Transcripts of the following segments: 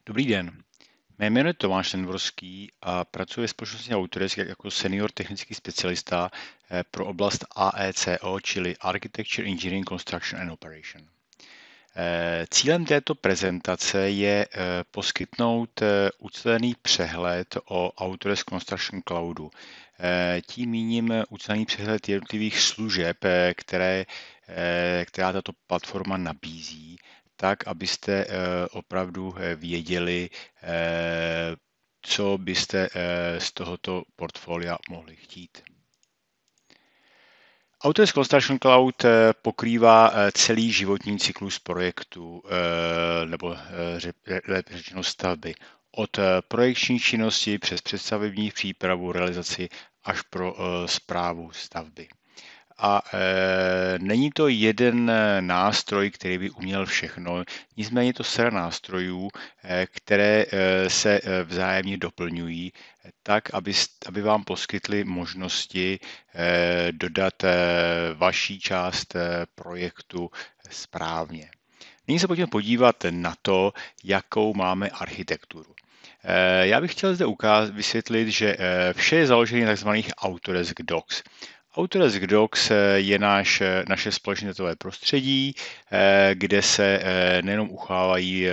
Dobrý den, mé jméno je Tomáš Tenvorský a pracuji ve společnosti Autodesk jako senior technický specialista pro oblast AECO, čili Architecture, Engineering, Construction and Operation. Cílem této prezentace je poskytnout ucelený přehled o Autodesk Construction Cloudu. Tím míním ucelený přehled jednotlivých služeb, která tato platforma nabízí, tak, abyste opravdu věděli, co byste z tohoto portfolia mohli chtít. Autodesk Construction Cloud pokrývá celý životní cyklus projektu, nebo lépe řečeno stavby. Od projekční činnosti přes představební přípravu, realizaci až pro správu stavby. A není to jeden nástroj, který by uměl všechno, nicméně to série nástrojů, které se vzájemně doplňují, tak, aby vám poskytly možnosti dodat vaší část projektu správně. Nyní se pojďme podívat na to, jakou máme architekturu. Já bych chtěl zde vysvětlit, že vše je založené na tzv. Autodesk Docs. Autodesk Docs je naše společné datové prostředí, kde se nejenom uchávají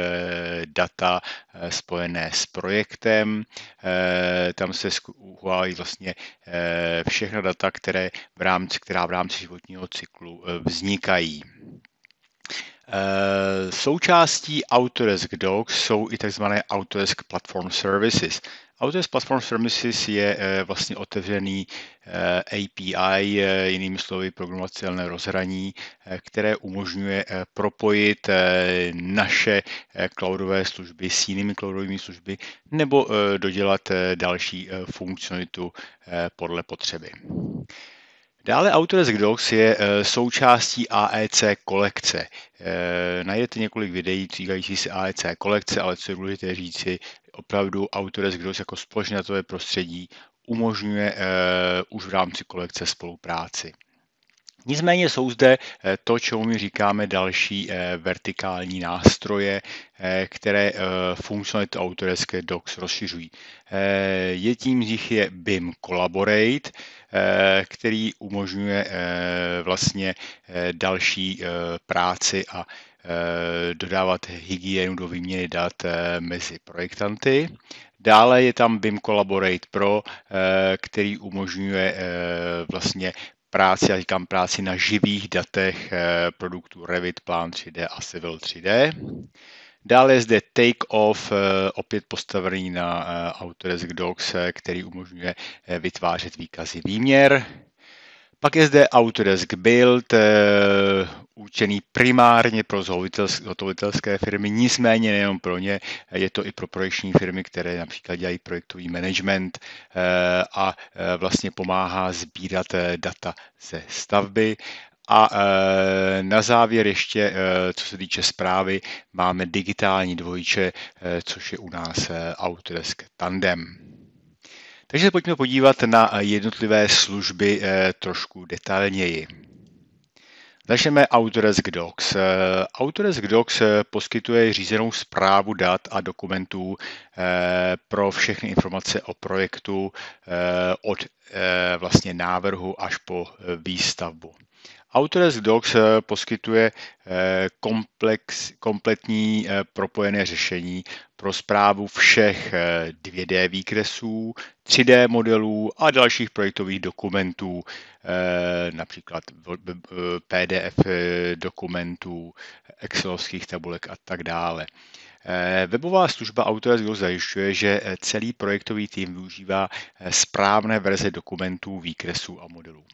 data spojené s projektem, tam se uchovávají vlastně všechna data, která v rámci životního cyklu vznikají. Součástí Autodesk Docs jsou i tzv. Autodesk Platform Services. Autodesk Platform Services je vlastně otevřený API, jinými slovy programovatelné rozhraní, které umožňuje propojit naše cloudové služby s jinými cloudovými služby nebo dodělat další funkcionalitu podle potřeby. Dále Autodesk Docs je součástí AEC kolekce. Najdete několik videí týkající se AEC kolekce, ale co je důležité říci, opravdu Autodesk Docs jako společné datové prostředí umožňuje už v rámci kolekce spolupráci. Nicméně jsou zde to, čemu my říkáme další vertikální nástroje, které funkcionalitu Autodesk Docs rozšiřují. Jedním z nich je BIM Collaborate, který umožňuje vlastně další práci a dodávat hygienu do výměny dat mezi projektanty. Dále je tam BIM Collaborate Pro, který umožňuje vlastně práci na živých datech produktů Revit, Plan 3D a Civil 3D. Dále je zde Takeoff, opět postavený na Autodesk Docs, který umožňuje vytvářet výkazy výměr. Pak je zde Autodesk Build, určený primárně pro zhotovitelské firmy, nicméně nejenom pro ně, je to i pro projekční firmy, které například dělají projektový management a vlastně pomáhá sbírat data ze stavby. A na závěr ještě, co se týče zprávy, máme digitální dvojče, což je u nás Autodesk Tandem. Takže se pojďme podívat na jednotlivé služby trošku detailněji. Začneme Autodesk Docs. Autodesk Docs poskytuje řízenou správu dat a dokumentů pro všechny informace o projektu od vlastně návrhu až po výstavbu. Autodesk Docs poskytuje kompletní propojené řešení pro správu všech 2D výkresů, 3D modelů a dalších projektových dokumentů, například PDF dokumentů, excelovských tabulek a tak dále. Webová služba Autodesk Docs zajišťuje, že celý projektový tým využívá správné verze dokumentů, výkresů a modelů.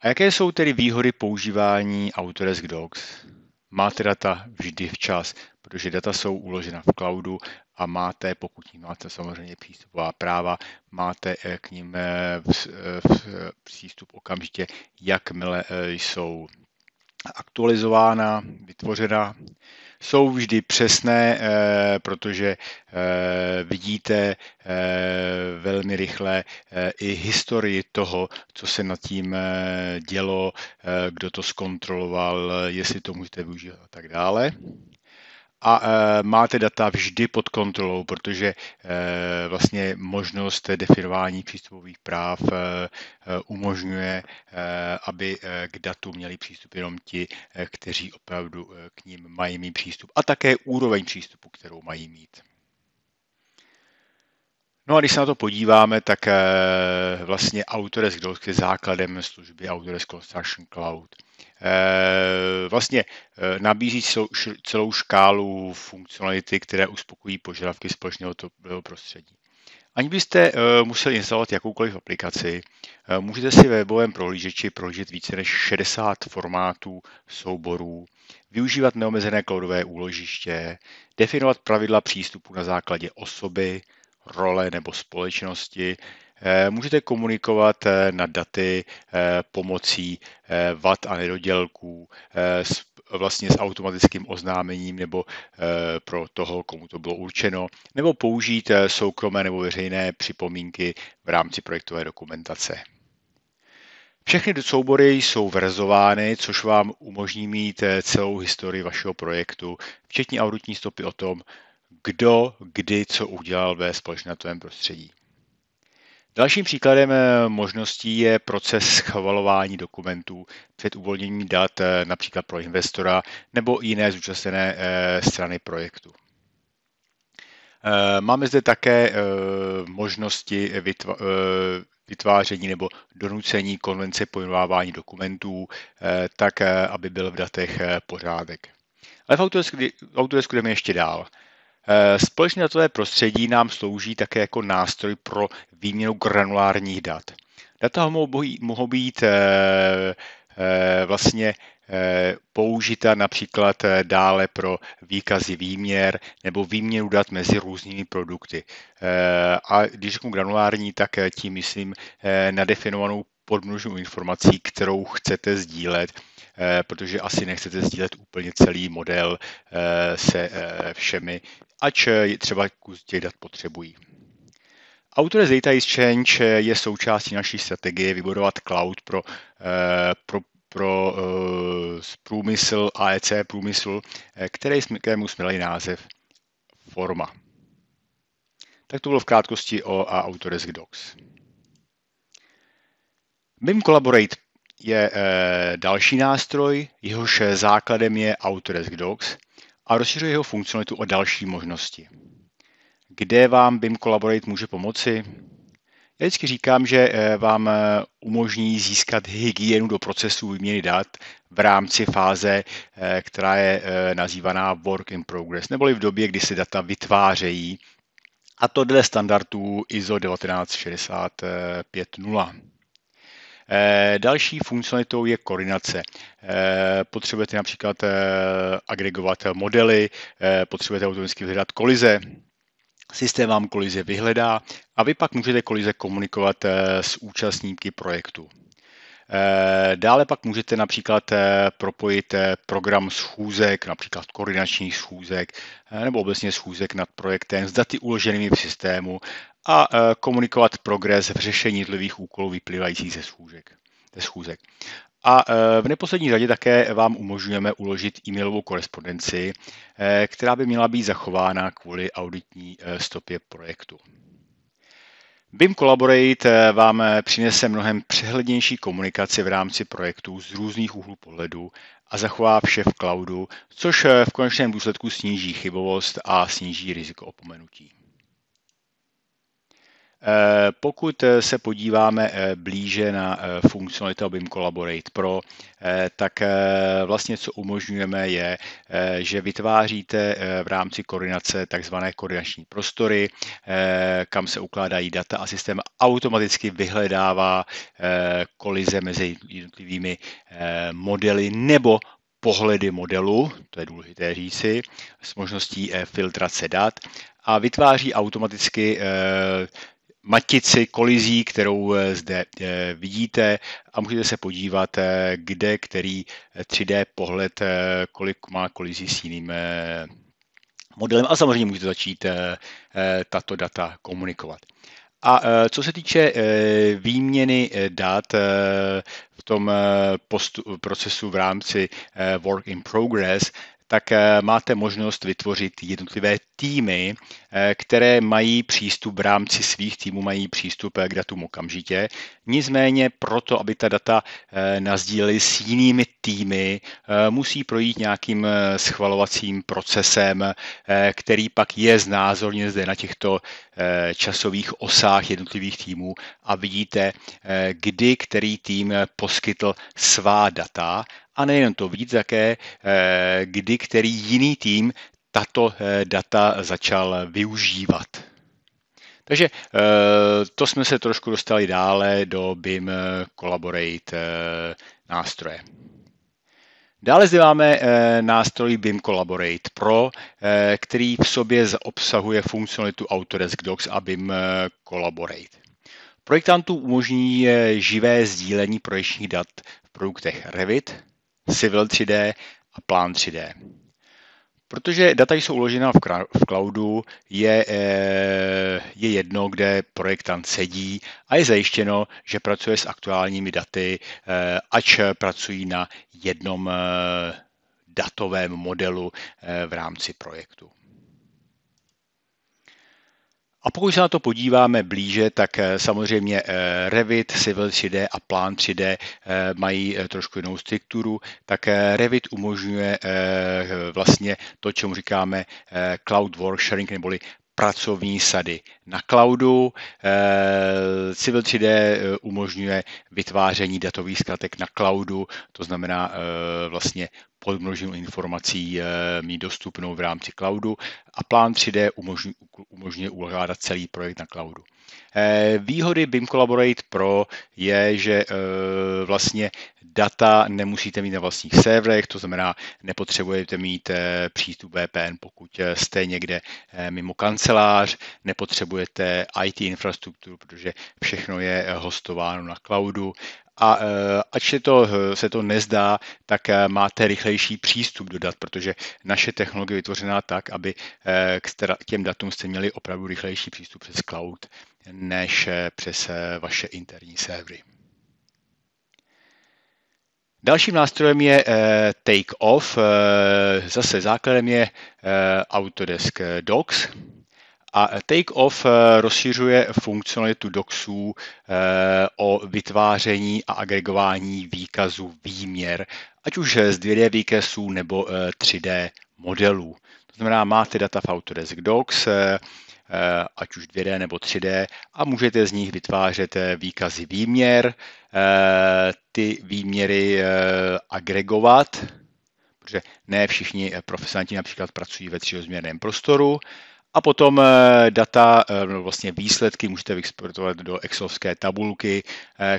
A jaké jsou tedy výhody používání Autodesk Docs? Máte data vždy včas, protože data jsou uložena v cloudu a máte, pokud máte samozřejmě přístupová práva, máte k nim přístup okamžitě, jakmile jsou aktualizována, vytvořena. Jsou vždy přesné, protože vidíte velmi rychle i historii toho, co se nad tím dělo, kdo to zkontroloval, jestli to můžete využít a tak dále. a máte data vždy pod kontrolou, protože vlastně možnost definování přístupových práv umožňuje, aby k datu měli přístup jenom ti, kteří opravdu k ním mají mít přístup, a také úroveň přístupu, kterou mají mít. No a když se na to podíváme, tak vlastně Autodesk Docs je základem služby Autodesk Construction Cloud. Vlastně nabízí celou škálu funkcionality, které uspokojí požadavky společného prostředí. Aniž byste museli instalovat jakoukoliv aplikaci, můžete si ve webovém prohlížeči prohlížet více než 60 formátů souborů, využívat neomezené cloudové úložiště, definovat pravidla přístupu na základě osoby, role nebo společnosti. Můžete komunikovat nad daty pomocí vad a nedodělků, vlastně s automatickým oznámením nebo pro toho, komu to bylo určeno, nebo použít soukromé nebo veřejné připomínky v rámci projektové dokumentace. Všechny soubory jsou verzovány, což vám umožní mít celou historii vašeho projektu, včetně auditní stopy o tom, kdo, kdy, co udělal ve společném datovém prostředí. Dalším příkladem možností je proces schvalování dokumentů před uvolněním dat, například pro investora nebo jiné zúčastněné strany projektu. Máme zde také možnosti vytváření nebo donucení konvence pojmenovávání dokumentů, tak, aby byl v datech pořádek. Ale v Autodesku jdeme ještě dál. Společné datové prostředí nám slouží také jako nástroj pro výměnu granulárních dat. Data mohou být vlastně použita například dále pro výkazy výměr nebo výměnu dat mezi různými produkty. A když řeknu granulární, tak tím myslím nadefinovanou podmnožnou informací, kterou chcete sdílet, protože asi nechcete sdílet úplně celý model se všemi, ač třeba kus těch dat potřebují. Autodesk Data Exchange je součástí naší strategie vybudovat cloud pro průmysl, AEC průmysl, kterému jsme dali název Forma. Tak to bylo v krátkosti o Autodesk Docs. BIM Collaborate je další nástroj, jehož základem je Autodesk Docs a rozšiřuje jeho funkcionalitu o další možnosti. Kde vám BIM Collaborate může pomoci? Já vždycky říkám, že vám umožní získat hygienu do procesu výměny dat v rámci fáze, která je nazývaná Work in Progress, neboli v době, kdy se data vytvářejí, a to dle standardů ISO 19650. Další funkcionalitou je koordinace. Potřebujete například agregovat modely, potřebujete automaticky vyhledat kolize, systém vám kolize vyhledá a vy pak můžete kolize komunikovat s účastníky projektu. Dále pak můžete například propojit program schůzek, například koordinačních schůzek nebo obecně schůzek nad projektem s daty uloženými v systému a komunikovat progres v řešení jednotlivých úkolů vyplývajících ze schůzek. A v neposlední řadě také vám umožňujeme uložit e-mailovou korespondenci, která by měla být zachována kvůli auditní stopě projektu. BIM Collaborate vám přinese mnohem přehlednější komunikaci v rámci projektů z různých úhlů pohledu a zachová vše v cloudu, což v konečném důsledku sníží chybovost a sníží riziko opomenutí. Pokud se podíváme blíže na funkcionalitu BIM Collaborate Pro, tak vlastně co umožňujeme je, že vytváříte v rámci koordinace takzvané koordinační prostory, kam se ukládají data a systém automaticky vyhledává kolize mezi jednotlivými modely nebo pohledy modelu, to je důležité říci, s možností filtrace dat a vytváří automaticky matici kolizí, kterou zde vidíte a můžete se podívat, kde který 3D pohled, kolik má kolizí s jiným modelem a samozřejmě můžete začít tato data komunikovat. A co se týče výměny dat v tom procesu v rámci Work in Progress, tak máte možnost vytvořit jednotlivé týmy, které mají přístup v rámci svých týmů, mají přístup k datům okamžitě. Nicméně proto, aby ta data nasdíleli s jinými týmy, musí projít nějakým schvalovacím procesem, který pak je znázorněn zde na těchto časových osách jednotlivých týmů a vidíte, kdy který tým poskytl svá data a nejen to víc, také kdy který jiný tým tato data začal využívat. Takže to jsme se trošku dostali dále do BIM Collaborate nástroje. Dále zde máme nástroj BIM Collaborate Pro, který v sobě obsahuje funkcionalitu Autodesk Docs a BIM Collaborate. Projektantům umožní živé sdílení projekčních dat v produktech Revit, Civil 3D a Plan 3D. Protože data jsou uložena v cloudu, je jedno, kde projektant sedí a je zajištěno, že pracuje s aktuálními daty, ač pracují na jednom datovém modelu v rámci projektu. A pokud se na to podíváme blíže, tak samozřejmě Revit, Civil 3D a Plan 3D mají trošku jinou strukturu, tak Revit umožňuje vlastně to, čemu říkáme cloud work sharing, neboli pracovní sady na cloudu. Civil 3D umožňuje vytváření datových zkratek na cloudu, to znamená vlastně podmnožinu informací mít dostupnou v rámci cloudu a Plan 3D umožňuje ukládat celý projekt na cloudu. Výhody BIM Collaborate Pro je, že vlastně data nemusíte mít na vlastních serverech, to znamená, nepotřebujete mít přístup VPN, pokud jste někde mimo kancelář, nepotřebujete IT infrastrukturu, protože všechno je hostováno na cloudu. A ač se to nezdá, tak máte rychlejší přístup do dat, protože naše technologie je vytvořená tak, aby k těm datům jste měli opravdu rychlejší přístup přes cloud, než přes vaše interní servery. Dalším nástrojem je Takeoff. Zase základem je Autodesk Docs. A Takeoff rozšiřuje funkcionalitu docsů o vytváření a agregování výkazů výměr, ať už z 2D výkazů nebo 3D modelů. To znamená, máte data v Autodesk Docs, ať už 2D nebo 3D, a můžete z nich vytvářet výkazy výměr, ty výměry agregovat, protože ne všichni profesionálni například pracují ve třírozměrném prostoru, a potom data, vlastně výsledky můžete vyexportovat do excelovské tabulky,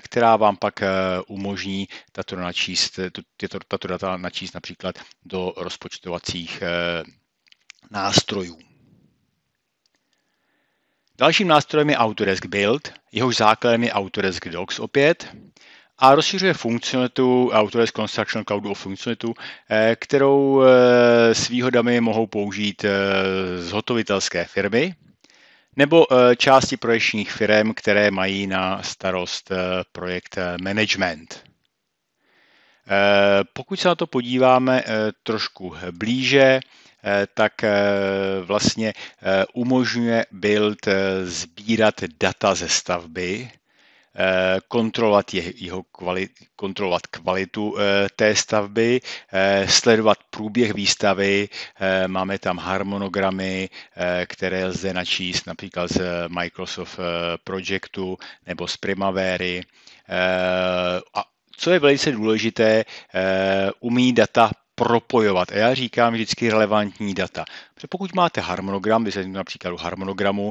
která vám pak umožní tato data načíst například do rozpočtovacích nástrojů. Dalším nástrojem je Autodesk Build, jehož základem je Autodesk Docs opět, a rozšiřuje funkcionalitu Autodesk Construction Cloudu o funkcionalitu, kterou s výhodami mohou použít zhotovitelské firmy nebo části projekčních firm, které mají na starost projekt management. Pokud se na to podíváme trošku blíže, tak vlastně umožňuje Build sbírat data ze stavby, kontrolovat kvalitu té stavby, sledovat průběh výstavy, máme tam harmonogramy, které lze načíst například z Microsoft Projectu nebo z Primavery. A co je velice důležité, umí data propojovat. A já říkám vždycky relevantní data. Protože pokud máte harmonogram, vysvětlím například harmonogramu,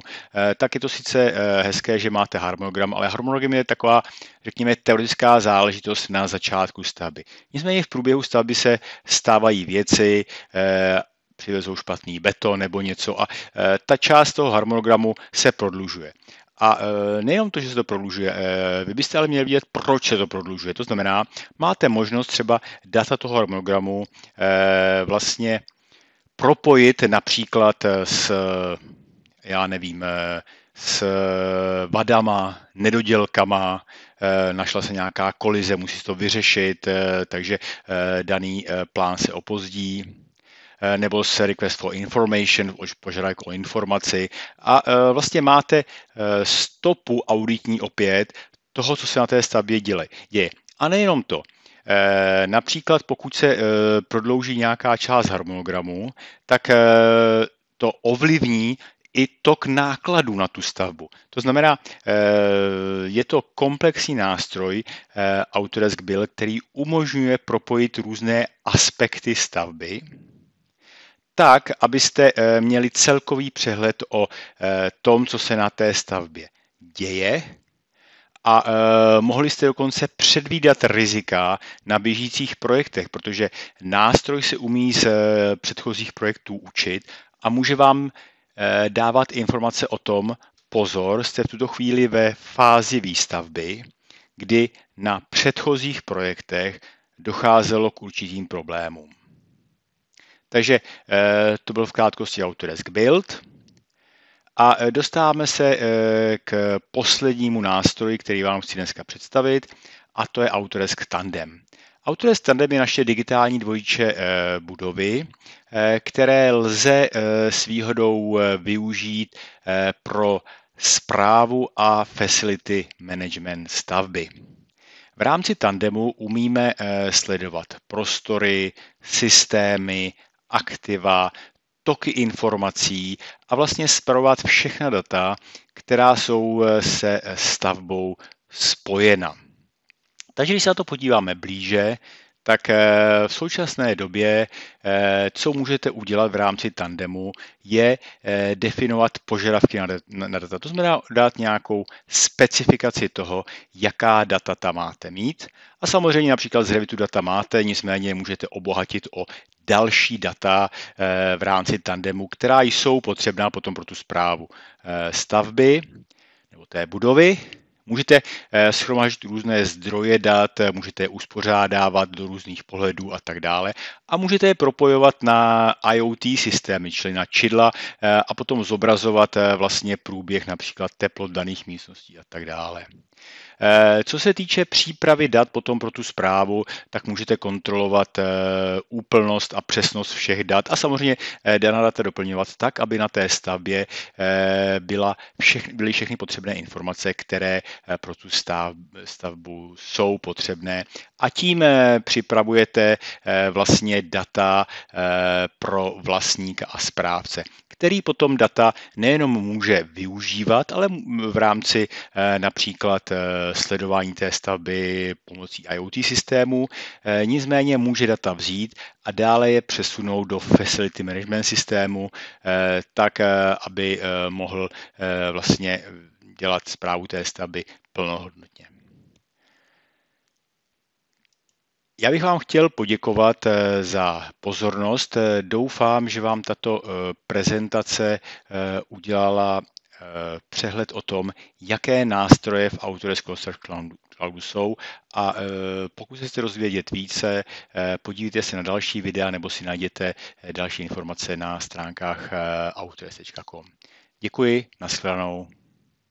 tak je to sice hezké, že máte harmonogram, ale harmonogram je taková, řekněme, teoretická záležitost na začátku stavby. Nicméně v průběhu stavby se stávají věci, přivezou špatný beton nebo něco a ta část toho harmonogramu se prodlužuje. A nejenom to, že se to prodlužuje, vy byste ale měli vidět, proč se to prodlužuje. To znamená, máte možnost třeba data toho harmonogramu vlastně propojit například s, já nevím, s vadama, nedodělkama, našla se nějaká kolize, musí se to vyřešit, takže daný plán se opozdí. nebo se request for information, požadavek o informaci a vlastně máte stopu auditní opět toho, co se na té stavbě děje. A nejenom to. Například pokud se prodlouží nějaká část harmonogramu, tak to ovlivní i tok nákladů na tu stavbu. To znamená, je to komplexní nástroj Autodesk Build, který umožňuje propojit různé aspekty stavby, tak, abyste měli celkový přehled o tom, co se na té stavbě děje, a mohli jste dokonce předvídat rizika na běžících projektech, protože nástroj se umí z předchozích projektů učit a může vám dávat informace o tom, pozor, jste v tuto chvíli ve fázi výstavby, kdy na předchozích projektech docházelo k určitým problémům. Takže to byl v krátkosti Autodesk Build. A dostáváme se k poslednímu nástroji, který vám chci dneska představit, a to je Autodesk Tandem. Autodesk Tandem je naše digitální dvojče budovy, které lze s výhodou využít pro správu a facility management stavby. V rámci Tandemu umíme sledovat prostory, systémy, aktiva, toky informací a vlastně spravovat všechna data, která jsou se stavbou spojena. Takže když se na to podíváme blíže, tak v současné době, co můžete udělat v rámci Tandemu, je definovat požadavky na data. To znamená dát nějakou specifikaci toho, jaká data tam máte mít. A samozřejmě například z Revitu data máte, nicméně můžete obohatit o další data v rámci Tandemu, která jsou potřebná potom pro tu správu stavby nebo té budovy. Můžete shromáždit různé zdroje dat, můžete je uspořádávat do různých pohledů a tak dále. A můžete je propojovat na IoT systémy, čili na čidla a potom zobrazovat vlastně průběh například teplot daných místností a tak dále. Co se týče přípravy dat potom pro tu správu, tak můžete kontrolovat úplnost a přesnost všech dat a samozřejmě daná data doplňovat tak, aby na té stavbě byly všechny potřebné informace, které pro tu stavbu jsou potřebné. A tím připravujete vlastně data pro vlastníka a správce, který potom data nejenom může využívat, ale v rámci například sledování té stavby pomocí IoT systému, nicméně může data vzít a dále je přesunout do Facility Management systému, tak aby mohl vlastně dělat správu té stavby plnohodnotně. Já bych vám chtěl poděkovat za pozornost. Doufám, že vám tato prezentace udělala přehled o tom, jaké nástroje v Autodesk Construction Cloudu jsou a pokud se chcete rozvědět více, podívejte se na další videa nebo si najděte další informace na stránkách autodesk.com. Děkuji, nashledanou.